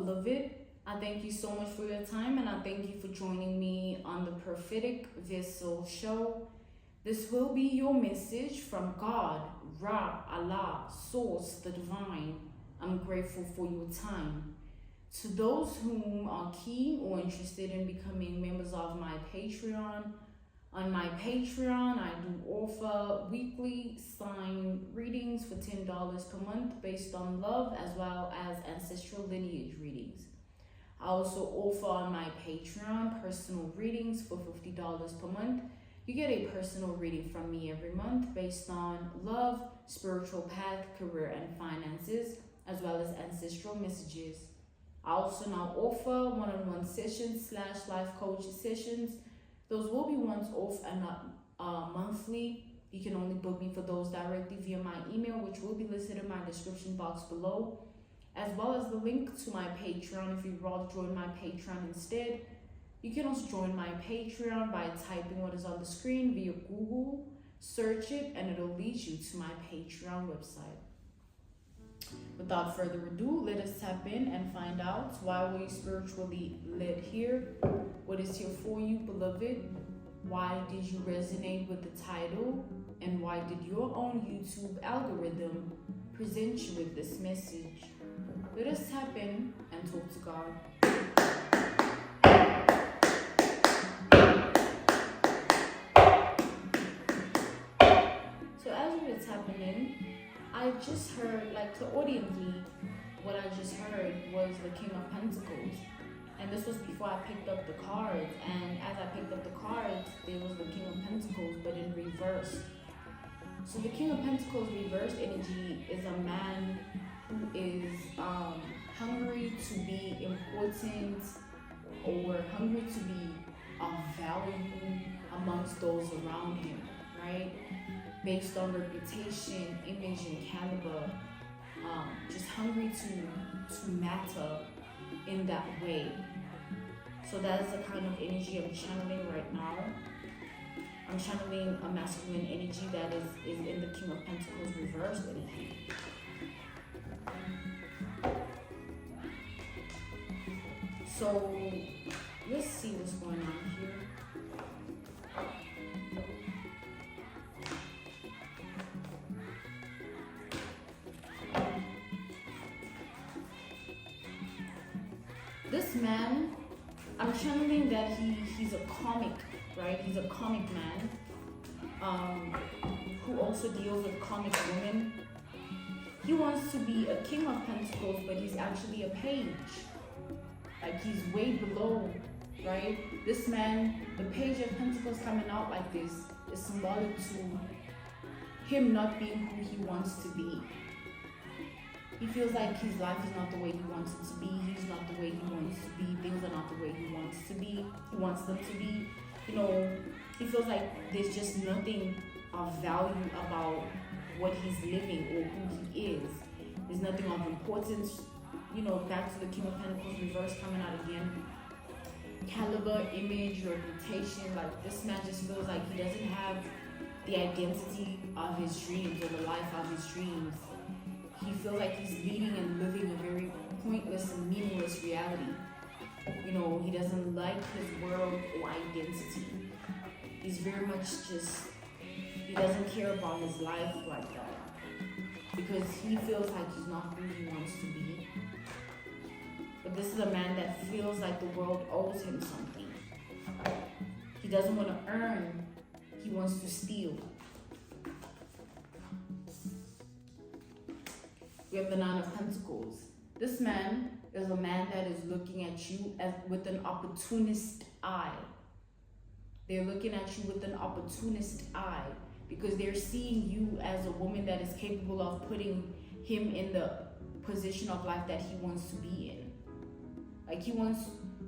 beloved. I thank you so much for your time, and I thank you for joining me on the Prophetic Vessel Show. This will be your message from God, Ra, Allah, Source, the Divine. I'm grateful for your time. To those whom are keen or interested in becoming members of my Patreon, on my Patreon, I do offer weekly sign readings for $10 per month based on love, as well as ancestral lineage readings. I also offer on my Patreon personal readings for $50 per month. You get a personal reading from me every month based on love, spiritual path, career, and finances, as well as ancestral messages. I also now offer one-on-one sessions / life coach sessions. Those will be once off and not monthly. You can only book me for those directly via my email, which will be listed in my description box below, as well as the link to my Patreon. If you'd rather join my Patreon instead, you can also join my Patreon by typing what is on the screen via Google, search it, and it'll lead you to my Patreon website. Without further ado, let us tap in and find out why were you spiritually led here? What is here for you, beloved? Why did you resonate with the title? And why did your own YouTube algorithm present you with this message? Let us tap in and talk to God. So as we were tapping in, I just heard, like, clairaudiently, what I just heard was the King of Pentacles. And this was before I picked up the cards. And as I picked up the cards, there was the King of Pentacles, but in reverse. So the King of Pentacles reverse energy is a man who is hungry to be important, or hungry to be of value amongst those around him, right? Based on reputation, image, and caliber, just hungry to matter in that way. So that is the kind of energy I'm channeling right now. I'm channeling a masculine energy that is in the King of Pentacles reverse energy. So let's see what's going on here. This man, I'm channeling that he's a comic, right? He's a comic man who also deals with comic women. He wants to be a King of Pentacles, but he's actually a page. Like, he's way below, right? This man, the Page of Pentacles coming out like this is symbolic to him not being who he wants to be. He feels like his life is not the way he wants it to be. He's not the way he wants to be. Things are not the way he wants to be. He wants them to be. You know, he feels like there's just nothing of value about what he's living or who he is. There's nothing of importance. You know, back to the King of Pentacles reverse coming out again. Caliber, image, reputation. Like, this man just feels like he doesn't have the identity of his dreams or the life of his dreams. He feels like he's leading and living a very pointless and meaningless reality. You know, he doesn't like his world or identity. He's very much just, he doesn't care about his life like that. Because he feels like he's not who he wants to be. But this is a man that feels like the world owes him something. He doesn't want to earn, he wants to steal. We have the Nine of Pentacles. This man is a man that is looking at you as with an opportunist eye. They're looking at you with an opportunist eye because they're seeing you as a woman that is capable of putting him in the position of life that he wants to be in. Like, he wants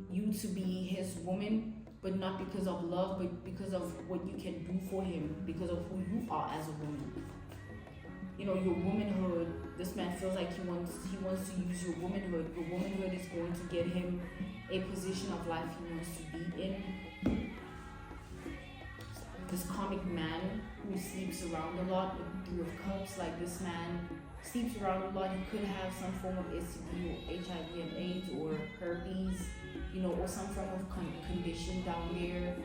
you to be his woman, but not because of love, but because of what you can do for him, because of who you are as a woman. You know, your womanhood, this man feels like he wants to use your womanhood. Your womanhood is going to get him a position of life he wants to be in. this comic man who sleeps around a lot with Three of Cups. Like this man sleeps around a lot. He could have some form of STD or HIV and AIDS or herpes, you know, or some form of condition down there,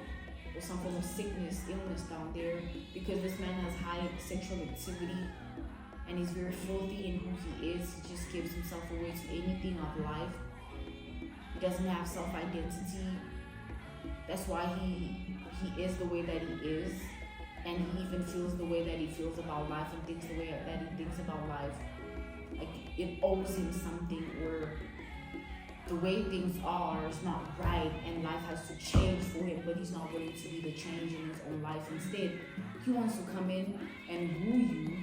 or some form of sickness, illness down there, because this man has high sexual activity and he's very filthy in who he is. He just gives himself away to anything of life. He doesn't have self-identity. That's why he is the way that he is, and he even feels the way that he feels about life and thinks the way that he thinks about life. Like it owes him something, or the way things are is not right and life has to change for him, but he's not willing to be the change in his own life. Instead, he wants to come in and woo you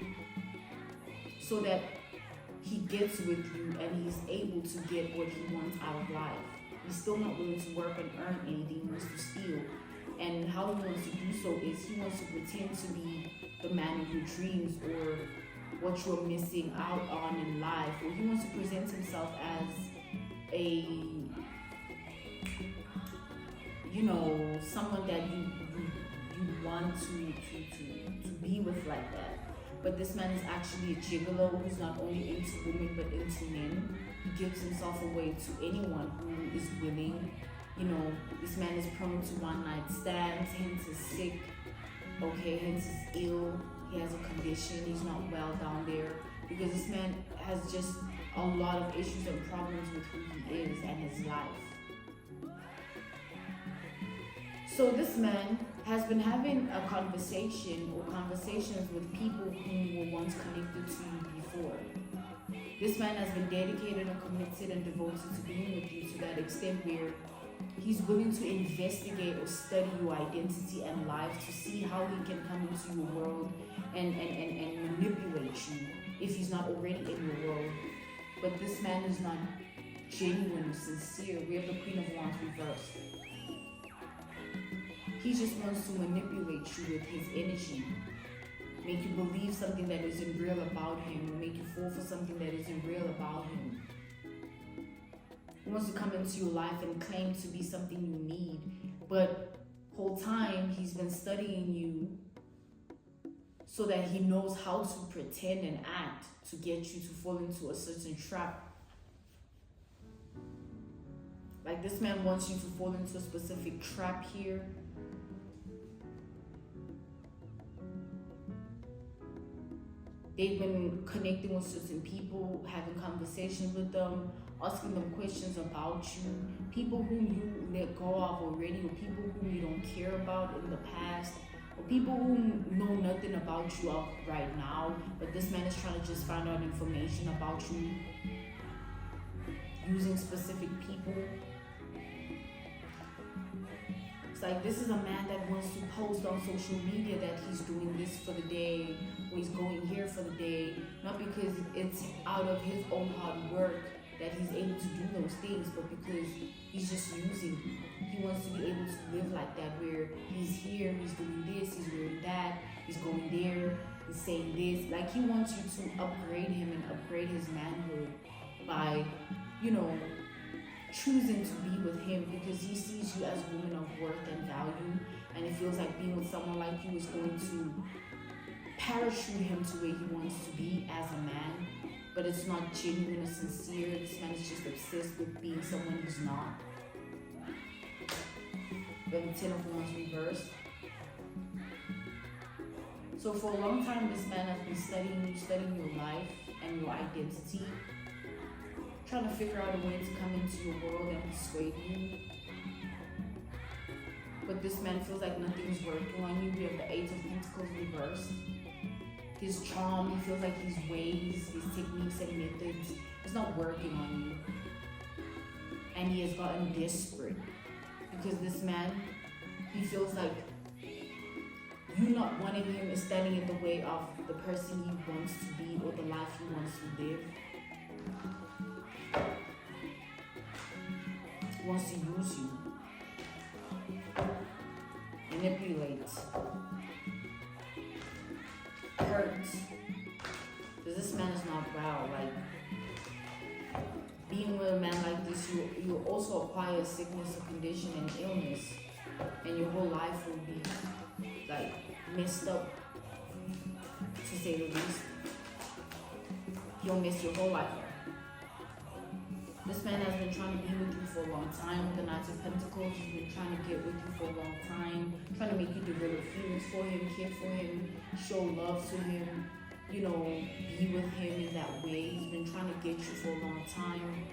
so that he gets with you and he's able to get what he wants out of life. He's still not willing to work and earn anything, he wants to steal. And how he wants to do so is he wants to pretend to be the man of your dreams, or what you're missing out on in life, or he wants to present himself as a, you know, someone that you want to be with like that. But this man is actually a gigolo who's not only into women but into men. He gives himself away to anyone who is willing. You know, this man is prone to one-night stands, hence is sick, okay, hence is ill. He has a condition, he's not well down there, because this man has just a lot of issues and problems with who he is and his life. So this man has been having a conversation or conversations with people who were once connected to you before. This man has been dedicated and committed and devoted to being with you to that extent where he's willing to investigate or study your identity and life to see how he can come into your world and manipulate you if he's not already in your world. But this man is not genuine or sincere. We have the Queen of Wands reversed. He just wants to manipulate you with his energy, make you believe something that isn't real about him, or make you fall for something that isn't real about him. He wants to come into your life and claim to be something you need, but whole time he's been studying you so that he knows how to pretend and act to get you to fall into a certain trap. Like this man wants you to fall into a specific trap here. They've been connecting with certain people, having conversations with them, asking them questions about you, people whom you let go of already, or people whom you don't care about in the past, or people who know nothing about you right now, but this man is trying to just find out information about you using specific people. It's like this is a man that wants to post on social media that he's doing this for the day, or he's going here for the day, not because it's out of his own hard work that he's able to do those things, but because he's just using you. He wants to be able to live like that, where he's here, he's doing this, he's doing that, he's going there, he's saying this. Like he wants you to upgrade him and upgrade his manhood by, you know, choosing to be with him, because he sees you as a woman of worth and value, and he feels like being with someone like you is going to parachute him to where he wants to be as a man. But it's not genuine or sincere. This man is just obsessed with being someone he's not. We have the Ten of Wands reversed. So for a long time, this man has been studying your life and your identity, trying to figure out a way to come into your world and persuade you. But this man feels like nothing's working on you. We have the Eight of Pentacles reversed. His charm, he feels like his ways, his techniques and methods is not working on you. And he has gotten desperate because this man, he feels like you not wanting him is standing in the way of the person he wants to be or the life he wants to live. He wants to use you, manipulate, hurt, because this man is not well. Like being with a man like this, you also acquire sickness, a condition, and illness. and your whole life will be like messed up, to say the least. You'll mess your whole life up. This man has been trying to be with you for a long time with the Knight of Pentacles. He's been trying to get with you for a long time, trying to make you develop feelings for him, care for him, show love to him, you know, be with him in that way. He's been trying to get you for a long time,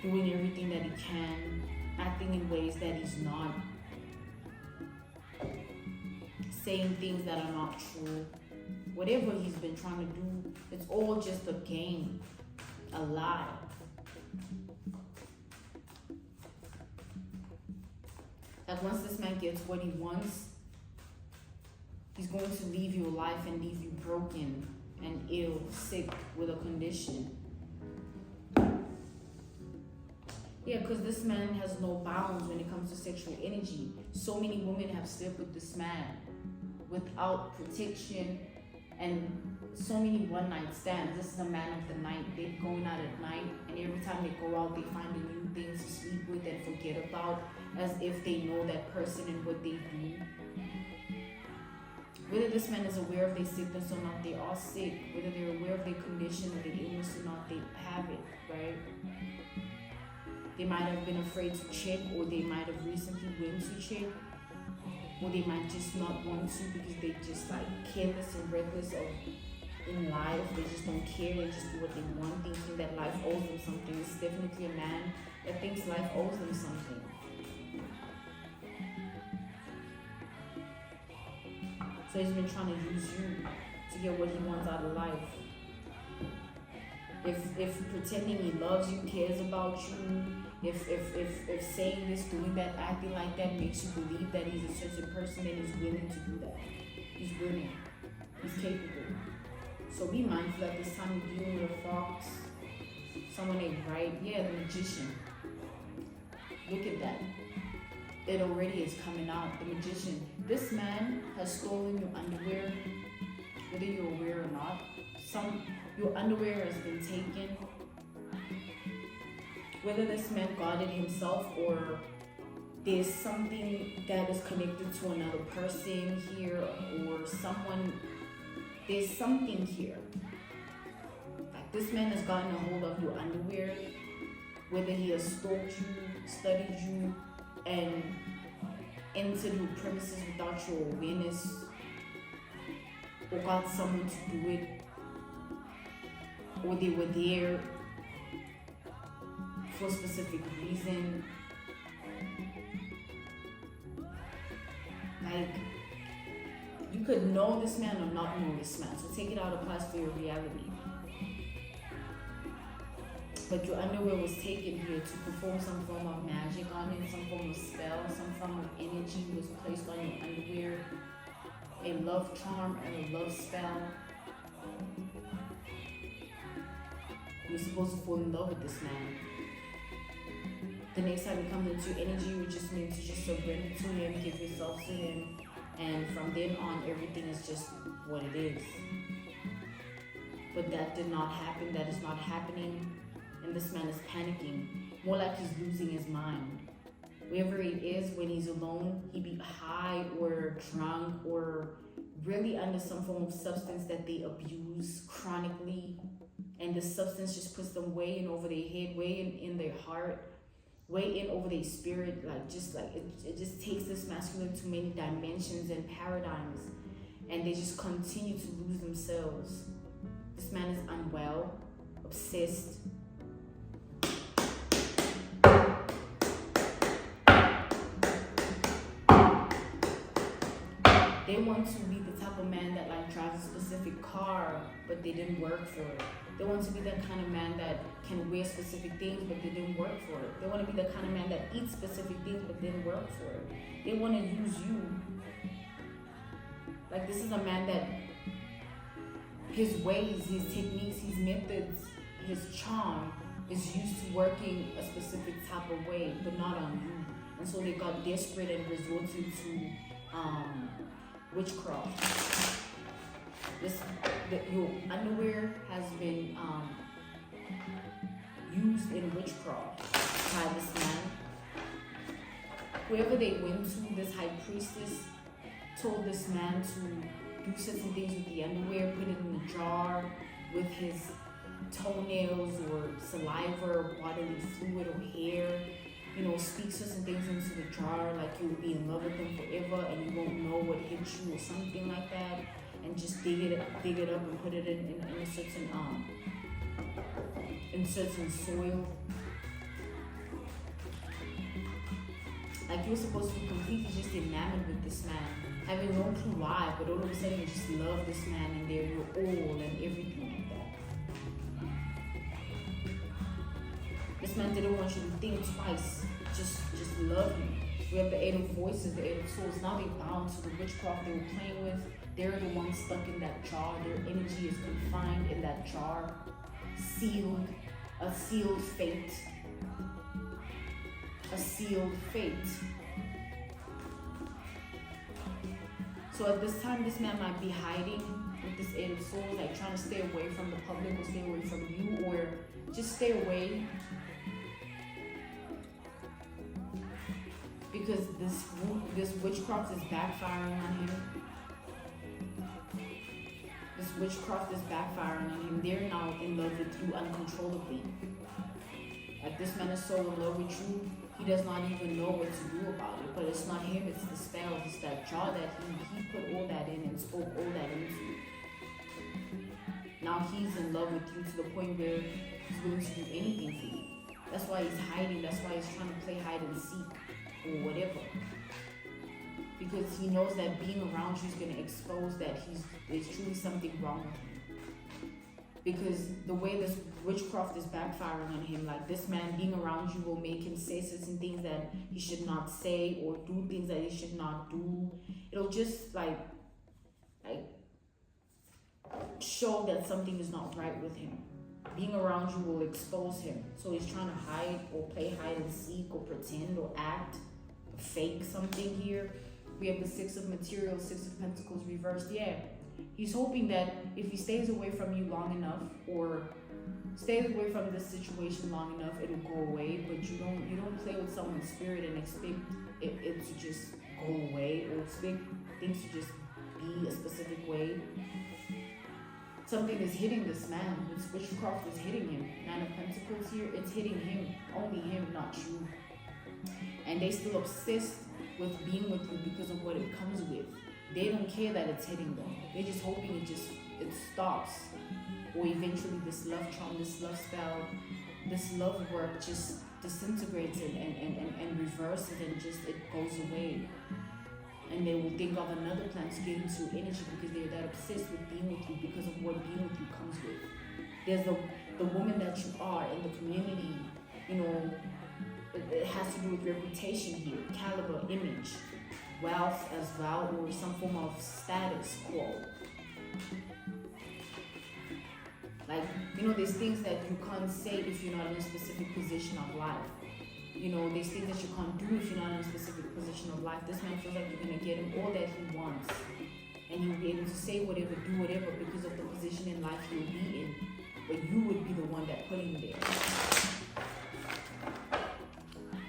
doing everything that he can, acting in ways that he's not, saying things that are not true. Whatever he's been trying to do, it's all just a game, a lie. That once this man gets what he wants, he's going to leave your life and leave you broken and ill, sick, with a condition. Yeah, because this man has no bounds when it comes to sexual energy. So many women have slept with this man without protection, and so many one-night stands. This is a man of the night. They're going out at night, and every time they go out, they find a new thing to sleep with and forget about, as if they know that person and what they do. Whether this man is aware of their sickness or not, they are sick. Whether they're aware of their condition or their illness or not, they have it, right? They might have been afraid to check, or they might have recently went to check, or they might just not want to because they just like careless and reckless of in life. They just don't care, they just do what they want, thinking that life owes them something. It's definitely a man that thinks life owes them something. So he's been trying to use you to get what he wants out of life. If pretending he loves you, cares about you, if saying this, doing that, acting like that makes you believe that he's a certain person, then he's willing to do that. He's willing. He's capable. So be mindful at this time you're dealing with a fox, someone named Right. Yeah, the Magician. Look at that. It already is coming out. The Magician. This man has stolen your underwear, whether you're aware or not. Your underwear has been taken. Whether this man got it himself or there's something that is connected to another person here or someone, there's something here. Like this man has gotten a hold of your underwear, whether he has stalked you, studied you, and entered your premises without your awareness, or got someone to do it, or they were there for a specific reason. Like, you could know this man or not know this man, so take it out of class for your reality. But your underwear was taken here to perform some form of magic on it, some form of spell, some form of energy was placed on your underwear, a love charm and a love spell. You're supposed to fall in love with this man. The next time it comes into energy, you just need to just surrender to him, give yourself to him, and from then on, everything is just what it is. But that did not happen. That is not happening, and this man is panicking, more like he's losing his mind. Wherever he is, when he's alone, he be high or drunk or really under some form of substance that they abuse chronically, and the substance just puts them way in over their head, way in their heart, way in over their spirit, like it just takes this masculine to many dimensions and paradigms, and they just continue to lose themselves. This man is unwell, obsessed. They want to be the type of man that like drives a specific car, but they didn't work for it. They want to be that kind of man that can wear specific things, but they didn't work for it. They want to be the kind of man that eats specific things, but didn't work for it. They want to use you. Like this is a man that his ways, his techniques, his methods, his charm is used to working a specific type of way, but not on you. And so they got desperate and resorted to witchcraft. Your underwear has been used in witchcraft by this man. whoever they went to, this high priestess told this man to do certain things with the underwear, put it in a jar with his toenails or saliva or bodily fluid or hair. You know, speak certain things into the jar, like you'll be in love with him forever and you won't know what hit you or something like that. And just dig it up and put it in a certain soil. Like you're supposed to be completely just enamored with this man, having no clue why, but all of a sudden you just love this man and they're your all and everything like that. This man didn't want you to think twice, just love him. We have the 8 of voices, the 8 of swords. Now they're bound to the witchcraft they were playing with. They're the ones stuck in that jar. Their energy is confined in that jar, sealed, a sealed fate. A sealed fate. So at this time, this man might be hiding with this 8 of swords, like trying to stay away from the public or stay away from you, or just stay away. Because this witchcraft is backfiring on him. This witchcraft is backfiring on him. They're now in love with you uncontrollably. Like this man is so in love with you, he does not even know what to do about it. But it's not him, it's the spell, it's that jar that he put all that in and spoke all that into. Now he's in love with you to the point where he's willing to do anything for you. That's why he's hiding, that's why he's trying to play hide and seek or whatever. Because he knows that being around you is going to expose that there's truly something wrong with him. Because the way this witchcraft is backfiring on him, like this man being around you will make him say certain things that he should not say or do things that he should not do. It'll just like show that something is not right with him. Being around you will expose him. So he's trying to hide or play hide and seek or pretend or act, fake something here. We have the 6 of materials, 6 of pentacles reversed. Yeah. He's hoping that if he stays away from you long enough or stays away from this situation long enough, it'll go away. But you don't play with someone's spirit and expect it to just go away or expect things to just be a specific way. Something is hitting this man. This witchcraft is hitting him. 9 of Pentacles here, it's hitting him. Only him, not you. And they still obsessed with being with you because of what it comes with. They don't care that it's hitting them. They're just hoping it stops. Or eventually this love charm, this love spell, this love work just disintegrates it and reverses it and just it goes away. And they will think of another plan to get into energy because they're that obsessed with being with you because of what being with you comes with. There's the woman that you are in the community, you know, it has to do with reputation here, caliber, image, wealth as well, or some form of status quo. Like, you know, there's things that you can't say if you're not in a specific position of life. You know, there's things that you can't do if you're not in a specific position of life. This man feels like you're going to get him all that he wants. And you'll be able to say whatever, do whatever because of the position in life he'll be in. But you would be the one that put him there.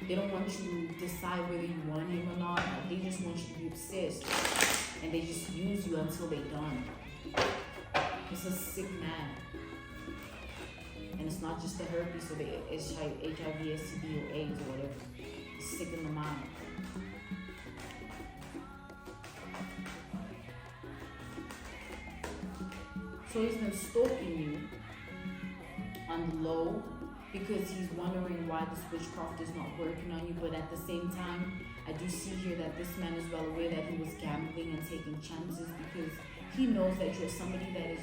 They don't want you to decide whether you want him or not. They just want you to be obsessed. And they just use you until they're done. It's a sick man. And it's not just the herpes or the HIV, STD, or AIDS or whatever. It's sick in the mind. So he's been stalking you on the low because he's wondering why this witchcraft is not working on you. But at the same time, I do see here that this man is well aware that he was gambling and taking chances because he knows that you're somebody that is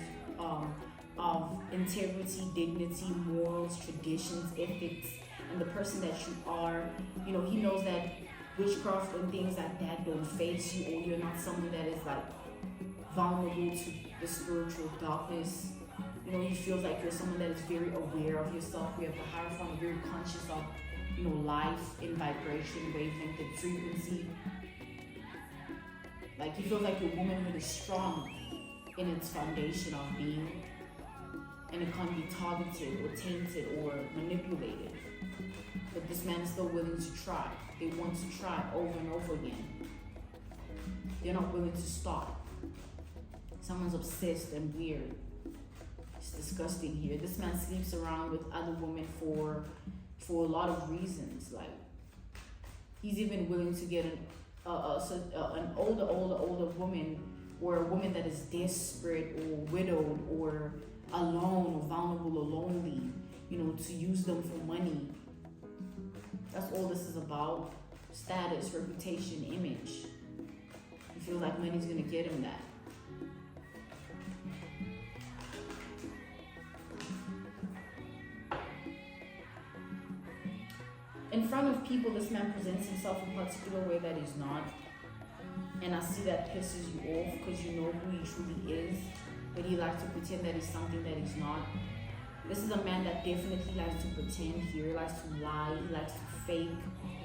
of integrity, dignity, morals, traditions, ethics, and the person that you are. You know, he knows that witchcraft and things like that don't face you, or you're not someone that is like vulnerable to the spiritual darkness. You know, he feels like you're someone that is very aware of yourself. We have the Hierophant, very conscious of, you know, life in vibration, wavelength, and frequency. Like, he feels like your womanhood is strong in its foundation of being, and it can't be targeted or tainted or manipulated. But this man is still willing to try. They want to try over and over again. They're not willing to stop. Someone's obsessed and weird. It's disgusting here. This man sleeps around with other women for a lot of reasons. Like, he's even willing to get an older woman, or a woman that is desperate or widowed or alone or vulnerable or lonely, to use them for money. That's all this is about. Status, reputation, image. He feels like money's gonna get him that. In front of people, this man presents himself in a particular way that he's not. And I see that pisses you off because you know who he truly is. But he likes to pretend that he's something that he's not. This is a man that definitely likes to pretend here. He likes to lie. He likes to fake.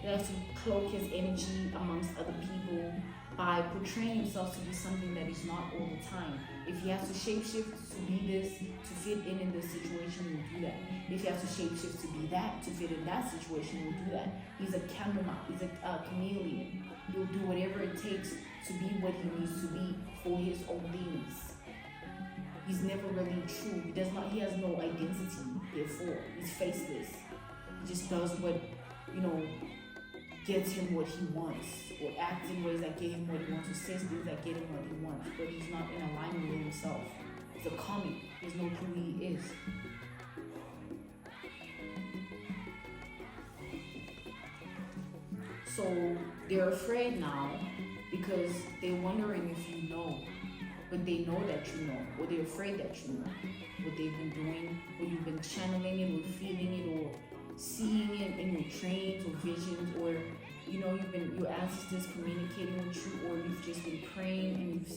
He likes to cloak his energy amongst other people by portraying himself to be something that he's not all the time. If he has to shapeshift to be this, to fit in this situation, he'll do that. If he has to shapeshift to be that, to fit in that situation, he'll do that. He's a chameleon. He's a chameleon. He'll do whatever it takes to be what he needs to be for his own needs. He's never really true. He has no identity, therefore. He's faceless. He just does what, gets him what he wants, or acts in ways that get him what he wants, or says things that get him what he wants, but he's not in alignment with himself. He's a comic. He doesn't know who he is. So they're afraid now because they're wondering if you know, but they know that you know, or they're afraid that you know what they've been doing, or you've been channeling it, or feeling it, or seeing it in your dreams or visions, or you've been, your ancestors communicating with you, or you've just been praying and you've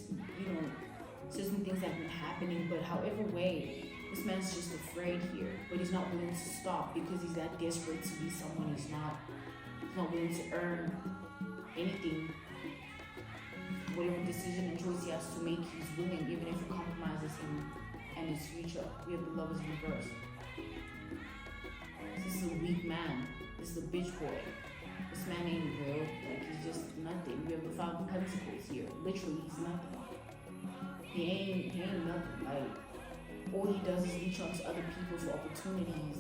certain things have been happening. But however way, this man's just afraid here, but he's not willing to stop because he's that desperate to be someone he's not. He's not willing to earn anything. Whatever decision and choice he has to make, he's willing, even if it compromises him and his future. We have the Lovers reversed. This is a weak man. This is a bitch boy. This man ain't real. Like, he's just nothing. We have the Five of Pentacles here. Literally, he's nothing. He ain't nothing. Like, all he does is reach out to other people for opportunities,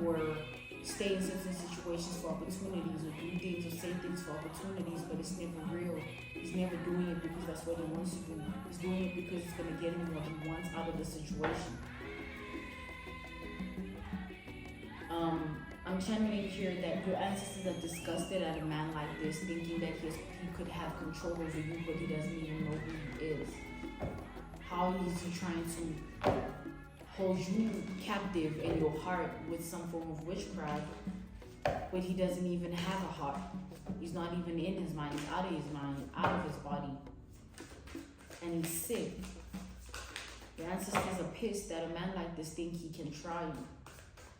or stay in certain situations for opportunities, or do things or say things for opportunities, but it's never real. He's never doing it because that's what he wants to do. He's doing it because it's going to get him what he wants out of the situation. I'm channeling here that your ancestors are disgusted at a man like this, thinking that he could have control over you, but he doesn't even know who he is. How is he trying to hold you captive in your heart with some form of witchcraft, but he doesn't even have a heart? He's not even in his mind. He's out of his mind, out of his body, and he's sick. Your ancestors are pissed that a man like this think he can try you.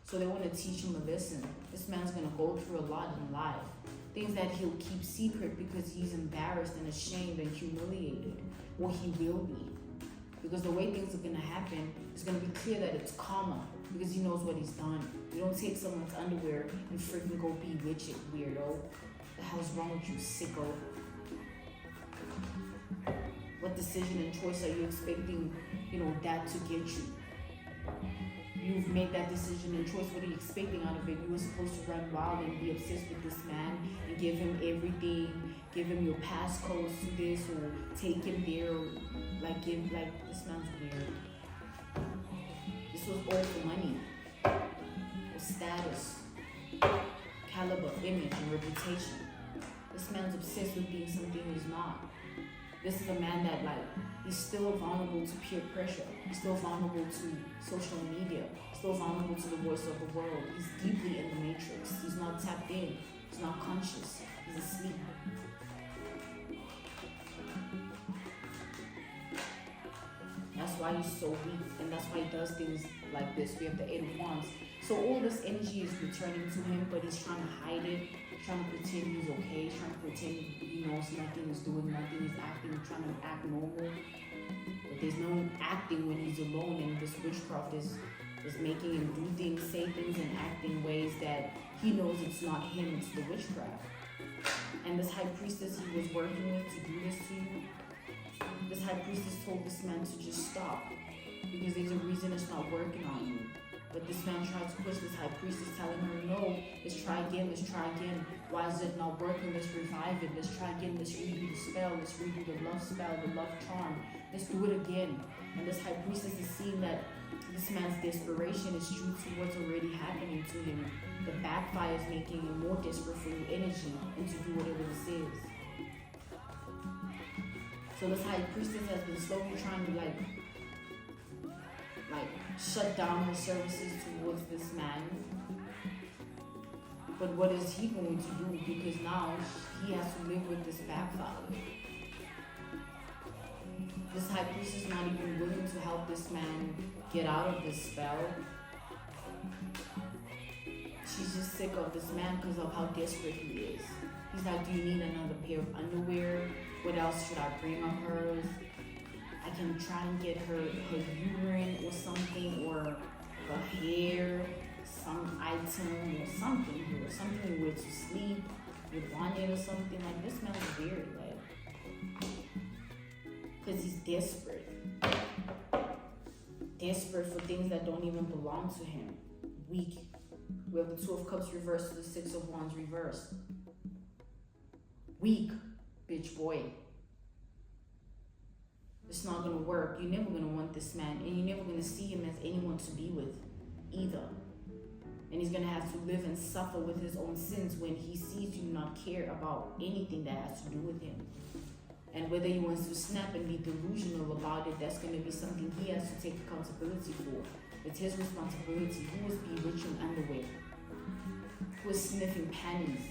So they want to teach him a lesson. This man's going to go through a lot in life. Things that he'll keep secret because he's embarrassed and ashamed and humiliated. Or he will be. Because the way things are going to happen, it's going to be clear that it's karma. Because he knows what he's done. You don't take someone's underwear and freaking go bewitch it, weirdo. The hell's wrong with you, sicko? What decision and choice are you expecting, that to get you? You've made that decision and choice. What are you expecting out of it? You were supposed to run wild and be obsessed with this man and give him everything, give him your passcodes to this, or take him there, or this man's weird. This was all for money, for status, caliber, image, and reputation. This man's obsessed with being something he's not. This is a man that, he's still vulnerable to peer pressure. He's still vulnerable to social media. He's still vulnerable to the voice of the world. He's deeply in the matrix. He's not tapped in. He's not conscious. He's asleep. That's why he's so weak, and that's why he does things like this. We have the Eight of Wands. So all this energy is returning to him, but he's trying to hide it, trying to pretend he's okay, trying to pretend he knows nothing, he's doing nothing, he's acting, trying to act normal. But there's no acting when he's alone, and this witchcraft is making him do things, say things, and act in ways that he knows it's not him, it's the witchcraft. And this high priestess he was working with to do this to you, this high priestess told this man to just stop because there's a reason it's not working on you. But this man tried to push this high priestess, telling her, no, let's try again, let's try again. Why is it not working? Let's revive it. Let's try again. Let's redo the spell. Let's redo the love spell, the love charm. Let's do it again. And this high priestess is seeing that this man's desperation is true to what's already happening to him. The backfire is making him more desperate for your energy and to do whatever this is. So this high priestess has been slowly trying to like shut down her services towards this man. But what is he going to do? Because now he has to live with this backfire. This high priestess is not even willing to help this man get out of this spell. She's just sick of this man because of how desperate he is. He's like, do you need another pair of underwear? What else should I bring of hers? I can try and get her urine or something, or her hair, some item or something here, something with to sleep with on it or something. Like, this man is weird, like, because he's desperate. Desperate for things that don't even belong to him. Weak. We have the Two of Cups reversed to the Six of Wands reversed. Weak, bitch boy. It's not gonna work. You're never gonna want this man, and you're never gonna see him as anyone to be with either. And he's gonna have to live and suffer with his own sins when he sees you not care about anything that has to do with him. And whether he wants to snap and be delusional about it, that's gonna be something he has to take accountability for. It's his responsibility. Who is bewitching underwear? Who is sniffing panties?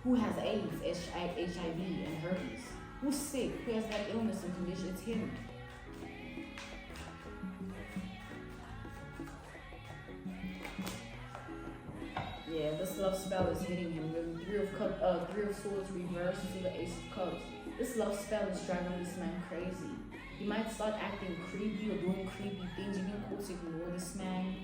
Who has AIDS, HIV, and herpes? Who's sick? Who has that illness and condition? It's him. Yeah, this love spell is hitting him. The Three of Swords reversed to the Ace of Cups. This love spell is driving this man crazy. He might start acting creepy or doing creepy things. You can quote ignore this man,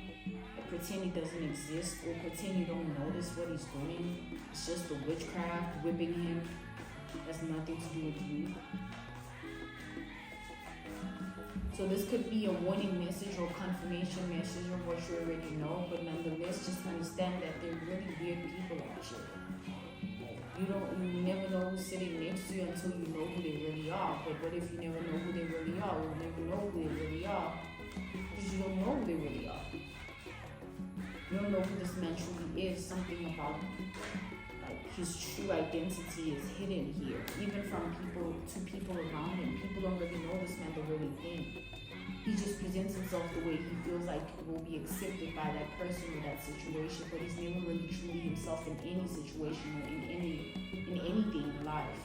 or pretend he doesn't exist, or pretend you don't notice what he's doing. It's just the witchcraft whipping him. Has nothing to do with you. So this could be a warning message or confirmation message of what you already know, but nonetheless, just understand that they're really weird people out here. You never know who's sitting next to you until you know who they really are. But what if you never know who they really are? You'll never know who they really are because you don't know who they really are. You don't know who this man truly is. Something about his true identity is hidden here, even from people around him. People don't really know this man the really thing. He just presents himself the way he feels like will be accepted by that person or that situation, but he's never really truly himself in any situation or in anything in life.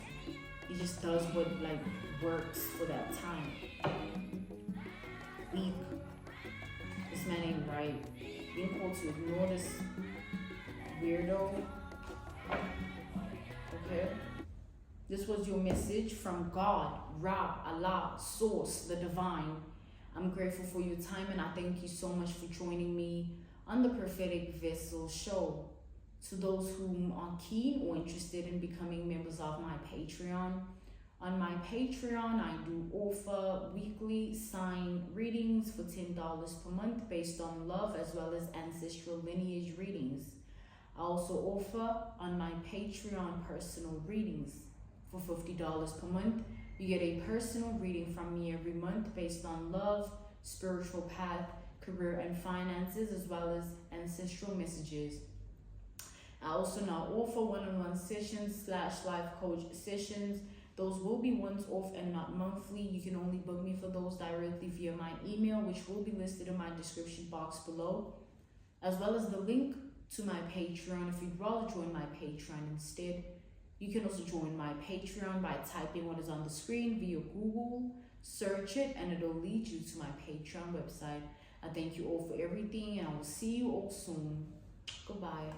He just does what works for that time. Weak. This man ain't right. Being called to ignore this weirdo. Okay, this was your message from God, Ra, Allah, Source, the Divine. I'm grateful for your time, and I thank you so much for joining me on the Prophetic Vessel show. To those who are keen or interested in becoming members of my Patreon, on my Patreon I do offer weekly sign readings for $10 per month based on love, as well as ancestral lineage readings. I also offer on my Patreon personal readings for $50 per month. You get a personal reading from me every month based on love, spiritual path, career, and finances, as well as ancestral messages. I also now offer one-on-one sessions / life coach sessions. Those will be once off and not monthly. You can only book me for those directly via my email, which will be listed in my description box below, as well as the link to my Patreon. If you'd rather join my Patreon instead, you can also join my Patreon by typing what is on the screen via Google, search it, and it'll lead you to my Patreon website. I thank you all for everything, and I will see you all soon. Goodbye.